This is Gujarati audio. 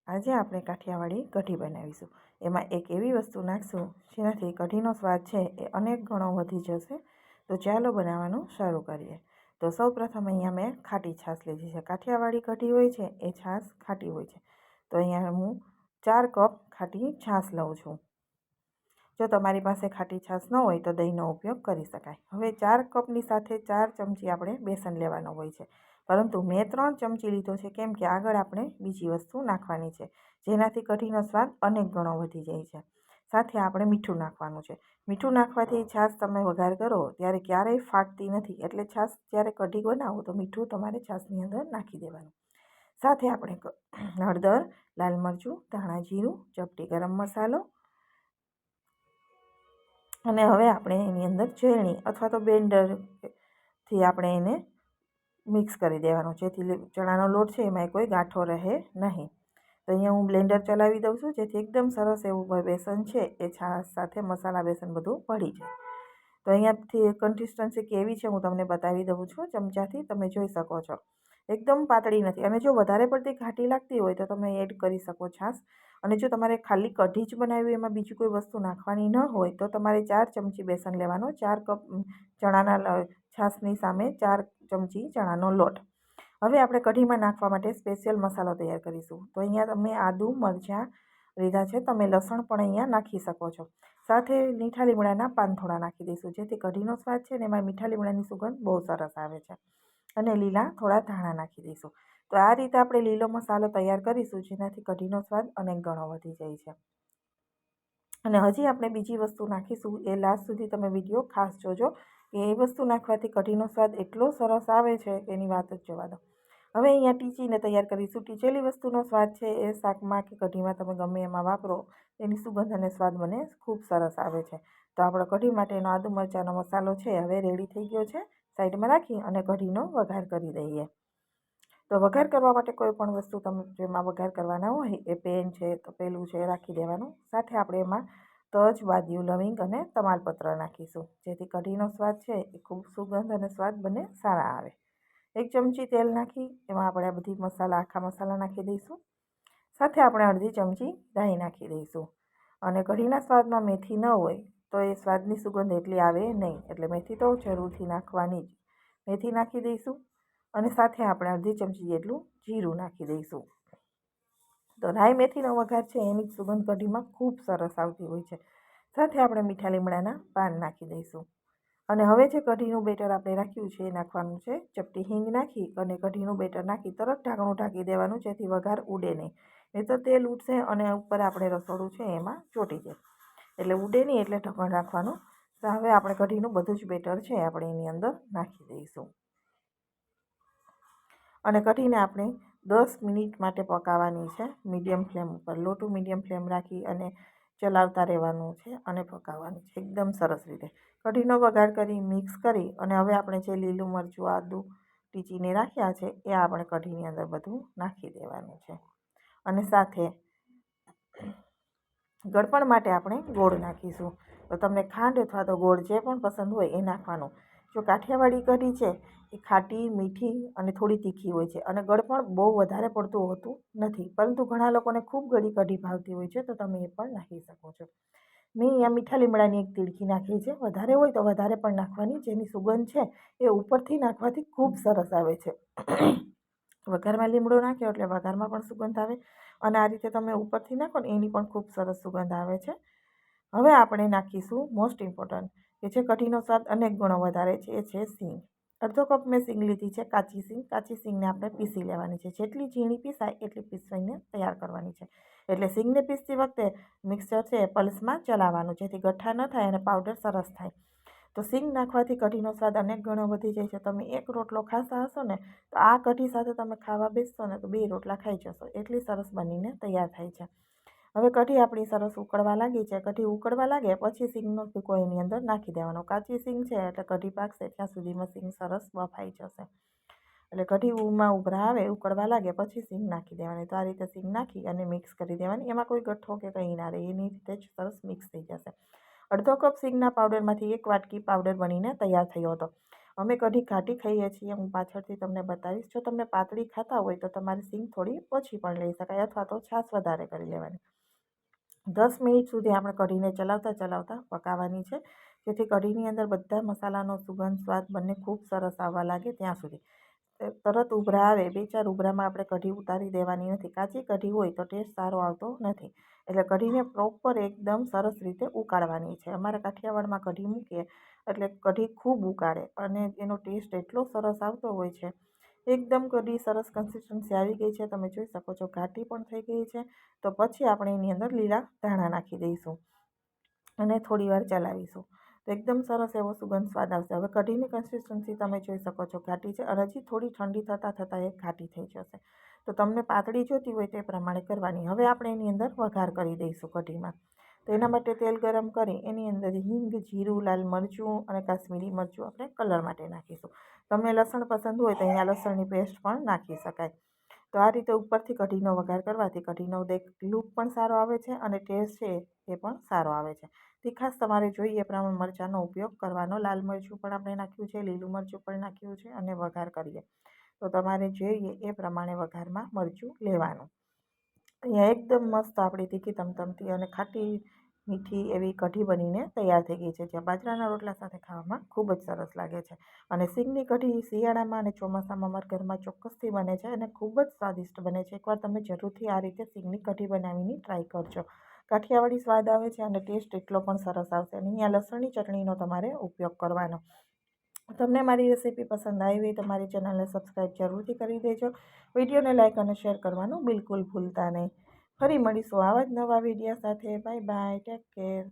આજે આપણે કાઠિયાવાડી કઢી બનાવીશું। એમાં એક એવી વસ્તુ નાખશું જેનાથી કઢીનો સ્વાદ છે એ અનેક ગણો વધી જશે। તો ચાલો બનાવવાનું શરૂ કરીએ। તો સૌપ્રથમ અહીંયા મેં ખાટી છાશ લીધી છે। કાઠિયાવાડી કઢી હોય છે એ છાશ ખાટી હોય છે। તો અહીંયા હું 4 કપ ખાટી છાશ લઉં છું। જો તમારી પાસે ખાટી છાશ ન હોય તો દહીંનો ઉપયોગ કરી શકાય। હવે 4 કપની સાથે 4 ચમચી આપણે બેસન લેવાનો હોય છે, પરંતુ મેં 3 ચમચી લીધો છે કેમ કે આગળ આપણે બીજી વસ્તુ નાખવાની છે, જેનાથી કઢીનો સ્વાદ અનેક ગણો વધી જાય છે। સાથે આપણે મીઠું નાખવાનું છે। મીઠું નાખવાથી છાશ તમે વઘાર કરો ત્યારે ક્યારેય ફાટતી નથી, એટલે છાશ જ્યારે કઢી બનાવો તો મીઠું તમારે છાશની અંદર નાખી દેવાનું। સાથે આપણે હળદર, લાલ મરચું, ધાણા જીરું, ચપટી ગરમ મસાલો અને હવે આપણે એની અંદર ઝેરણી અથવા તો બ્લેન્ડરથી આપણે એને મિક્સ કરી દેવાનું, જેથી ચણાનો લોટ છે એમાં કોઈ ગાંઠો રહે નહીં। તો અહીંયા હું બ્લેન્ડર ચલાવી દઉં છું, જેથી એકદમ સરસ એવું બેસન છે એ છાશ સાથે મસાલા બેસન બધું ભળી જાય। તો અહીંયાથી કન્સિસ્ટન્સી કેવી છે હું તમને બતાવી દઉં છું ચમચાથી, તમે જોઈ શકો છો એકદમ પાતળી નથી। અને જો વધારે પડતી ઘાટી લાગતી હોય તો તમે એડ કરી શકો છાશ। અને જો તમારે ખાલી કઢી જ બનાવી, એમાં બીજી કોઈ વસ્તુ નાખવાની ન હોય તો તમારે 4 ચમચી બેસન લેવાનો, 4 કપ ચણાના છાશની સામે 4 ચમચી ચણાનો લોટ। હવે આપણે કઢીમાં નાખવા માટે સ્પેશિયલ મસાલો તૈયાર કરીશું। તો અહીંયા તમે આદુ, મરચાં લીધા છે, તમે લસણ પણ અહીંયા નાખી શકો છો। સાથે મીઠા લીમડાના પાન થોડા નાખી દઈશું, જેથી કઢીનો સ્વાદ છે ને એમાં મીઠા લીમડાની સુગંધ બહુ સરસ આવે છે। અને લીલા થોડા ધાણા નાખી દઈશું। તો આ રીતે આપણે લીલો મસાલો તૈયાર કરીશું, જેનાથી કઢીનો સ્વાદ અનેક ગણો વધી જાય છે। અને હજી આપણે બીજી વસ્તુ નાખીશું, એ લાસ્ટ સુધી તમે વિડીયો ખાસ જોજો, કે એ વસ્તુ નાખવાથી કઢીનો સ્વાદ એટલો સરસ આવે છે કે એની વાત જ જવા દો। હવે અહીંયા ટીચીને તૈયાર કરીશું। ટીચેલી વસ્તુનો સ્વાદ છે એ શાકમાં કે કઢીમાં તમે ગમે એમાં વાપરો, એની સુગંધ અને સ્વાદ મને ખૂબ સરસ આવે છે। તો આપણો કઢી માટેનો આદુ મરચાંનો મસાલો છે હવે રેડી થઈ ગયો છે। સાઈડમાં રાખી અને કઢીનો વઘાર કરી દઈએ। તો વઘાર કરવા માટે કોઈ પણ વસ્તુ તમે જેમાં વઘાર કરવાના હોય એ પેન છે તો પેલું છે રાખી દેવાનું। સાથે આપણે એમાં તજ, બાદિયું, લવિંગ અને તમાલપત્ર નાખીશું, જેથી કઢીનો સ્વાદ છે એ ખૂબ સુગંધ અને સ્વાદ બંને સારા આવે। 1 ચમચી તેલ નાખી એમાં આપણે બધી મસાલા, આખા મસાલા નાખી દઈશું। સાથે આપણે અડધી ચમચી રાઈ નાખી દઈશું। અને કઢીના સ્વાદમાં મેથી ન હોય તો એ સ્વાદની સુગંધ એટલી આવે નહીં, એટલે મેથી તો જરૂરથી નાખવાની જ। મેથી નાખી દઈશું અને સાથે આપણે અડધી ચમચી જેટલું જીરું નાખી દઈશું। તો રાઈ મેથીનો વઘાર છે એની સુગંધ કઢીમાં ખૂબ સરસ આવતી હોય છે। સાથે આપણે મીઠા લીમડાના પાન નાખી દઈશું। અને હવે જે કઢીનું બેટર આપણે રાખ્યું છે એ નાખવાનું છે। ચપટી હિંગ નાખી અને કઢીનું બેટર નાખી તરત ઢાંકણું ઢાંકી દેવાનું, જેથી વઘાર ઉડે નહીં, નહીં તો તેલ ઉડશે અને ઉપર આપણે રસોડું છે એમાં ચોંટી જાય, એટલે ઉડે નહીં, એટલે ઢાંકણ રાખવાનું। તો હવે આપણે કઢીનું બધું જ બેટર છે આપણે એની અંદર નાખી દઈશું અને કઢીને આપણે 10 મિનિટ માટે પકાવવાની છે, મીડિયમ ફ્લેમ ઉપર, લો ટુ મીડિયમ ફ્લેમ રાખી અને ચલાવતા રહેવાનું છે અને પકાવવાની છે એકદમ સરસ રીતે। કઢીનો વઘાર કરી મિક્સ કરી અને હવે આપણે જે લીલું મરચું, આદું ટીચીને રાખ્યા છે એ આપણે કઢીની અંદર બધું નાખી દેવાનું છે। અને સાથે ગળપણ માટે આપણે ગોળ નાખીશું। તો તમને ખાંડ અથવા તો ગોળ જે પણ પસંદ હોય એ નાખવાનું। જો કાઠિયાવાડી કઢી છે એ ખાટી, મીઠી અને થોડી તીખી હોય છે, અને ગળપણ બહુ વધારે પડતું હોતું નથી, પરંતુ ઘણા લોકોને ખૂબ ગળી કઢી ભાવતી હોય છે, તો તમે એ પણ નાખી શકો છો। મેં અહીંયા મીઠા લીમડાની 1 તીડકી નાખી છે, વધારે હોય તો વધારે પણ નાખવાની, જેની સુગંધ છે એ ઉપરથી નાખવાથી ખૂબ સરસ આવે છે। વઘારમાં લીમડો નાખ્યો એટલે વઘારમાં પણ સુગંધ આવે, અને આ રીતે તમે ઉપરથી નાખો ને એની પણ ખૂબ સરસ સુગંધ આવે છે। હવે આપણે નાખીશું મોસ્ટ ઇમ્પોર્ટન્ટ, કે જે કઢીનો સ્વાદ અનેક ગણો વધારે છે, એ છે સિંગ। અડધો કપ મેં સિંગ લીધી છે, કાચી સિંગ। કાચી સિંગને આપણે પીસી લેવાની છે, જેટલી ઝીણી પીસાય એટલી પીસવીને તૈયાર કરવાની છે। એટલે સિંગને પીસતી વખતે મિક્સર છે એ પલ્સમાં ચલાવવાનું, જેથી ગઠ્ઠા ન થાય અને પાવડર સરસ થાય। તો સિંગ નાખવાથી કઢીનો સ્વાદ અનેક ગણો વધી જાય છે। તમે 1 રોટલો ખાતા હશો ને તો આ કઢી સાથે તમે ખાવા બેસશો ને તો 2 રોટલા ખાઈ જશો, એટલી સરસ બનીને તૈયાર થાય છે। હવે કઢી આપણી સરસ ઉકળવા લાગી છે। કઢી ઉકળવા લાગે પછી સિંગનો ભૂકો એની અંદર નાખી દેવાનો। કાચી સિંગ છે એટલે કઢી પાકશે ત્યાં સુધીમાં સિંગ સરસ બફાઈ જશે, એટલે કઢીમાં ઉભરા આવે, ઉકળવા લાગે પછી સિંગ નાખી દેવાની। તો આ રીતે સિંગ નાખી અને મિક્સ કરી દેવાની, એમાં કોઈ ગઠ્ઠો કે કંઈ ના રહે, એની રીતે જ સરસ મિક્સ થઈ જશે। અડધો કપ સિંગના પાવડરમાંથી 1 વાટકી પાવડર બનીને તૈયાર થયો હતો। અમે કઢી ઘાટી ખાઈએ છીએ, હું પાછળથી તમને બતાવીશ. જો તમને પાતળી ખાતા હોય તો તમારે સિંગ થોડી ઓછી પણ લઈ શકાય અથવા તો છાશ વધારે કરી લેવાની. 10 મિનિટ સુધી આપણે કઢીને ચલાવતા પકાવવાની છે, જેથી કઢીની અંદર બધા મસાલાનો સુગંધ સ્વાદ બંને ખૂબ સરસ આવવા લાગે ત્યાં સુધી. તરત ઉભરા આવે 2-4 ઉભરામાં આપણે કઢી ઉતારી દેવાની નથી. કાચી કઢી હોય તો ટેસ્ટ સારો આવતો નથી. એટલે કઢીને પ્રોપર એકદમ સરસ રીતે ઉકાળવાની છે. અમારા કાઠિયાવાડમાં કઢી મૂકીએ એટલે કઢી ખૂબ ઉકાળે અને એનો ટેસ્ટ એટલો સરસ આવતો હોય છે. એકદમ કઢી સરસ કન્સિસ્ટન્સી આવી ગઈ છે, તમે જોઈ શકો છો, ઘાટી પણ થઈ ગઈ છે. તો પછી આપણે એની અંદર લીલા ધાણા નાખી દઈશું અને થોડી વાર ચલાવીશું. તો એકદમ સરસ એવો સુગંધ સ્વાદ આવશે. હવે કઢીની કન્સિસ્ટન્સી તમે જોઈ શકો છો, ઘાટી છે અને હજી થોડી ઠંડી થતાં એ ઘાટી થઈ જશે. તો તમને પાતળી જોતી હોય તે પ્રમાણે કરવાની. હવે આપણે એની અંદર વઘાર કરી દઈશું કઢીમાં. તો એના માટે તેલ ગરમ કરી એની અંદર હિંગ, જીરું, લાલ મરચું અને કાશ્મીરી મરચું આપણે કલર માટે નાખીશું. તમને લસણ પસંદ હોય તો અહીંયા લસણની પેસ્ટ પણ નાખી શકાય. તો આ રીતે ઉપરથી કઢીનો વઘાર કરવાથી કઢીનો લુક પણ સારો આવે છે અને ટેસ્ટ છે એ પણ સારો આવે છે. તીખાશ તમારે જોઈએ એ પ્રમાણે મરચાંનો ઉપયોગ કરવાનો. લાલ મરચું પણ આપણે નાખ્યું છે, લીલું મરચું પણ નાખ્યું છે અને વઘાર કરીએ તો તમારે જોઈએ એ પ્રમાણે વઘારમાં મરચું લેવાનું. અહીંયા એકદમ મસ્ત આપણી તીખી તમતમતી અને ખાટી મીઠી એવી કઢી બનીને તૈયાર થઈ ગઈ છે, જે બાજરાના રોટલા સાથે ખાવામાં ખૂબ જ સરસ લાગે છે. અને સિંગની કઢી શિયાળામાં અને ચોમાસામાં અમારા ઘરમાં ચોક્કસથી બને છે અને ખૂબ જ સ્વાદિષ્ટ બને છે. એકવાર તમે જરૂરથી આ રીતે સિંગની કઢી બનાવીને ટ્રાય કરજો. કાઠિયાવાડી સ્વાદ આવે છે અને ટેસ્ટ એટલો પણ સરસ આવશે. અને અહીંયા લસણની ચટણીનો તમારે ઉપયોગ કરવાનો. તમને મારી રેસીપી પસંદ આવી હોય તો મારી ચેનલને સબસ્ક્રાઈબ જરૂરથી કરી દેજો. વિડીયોને લાઇક અને શેર કરવાનું બિલકુલ ભૂલતા નહીં. ફરી મળીશું આવા જ નવા વિડીયો સાથે. Bye bye, take care.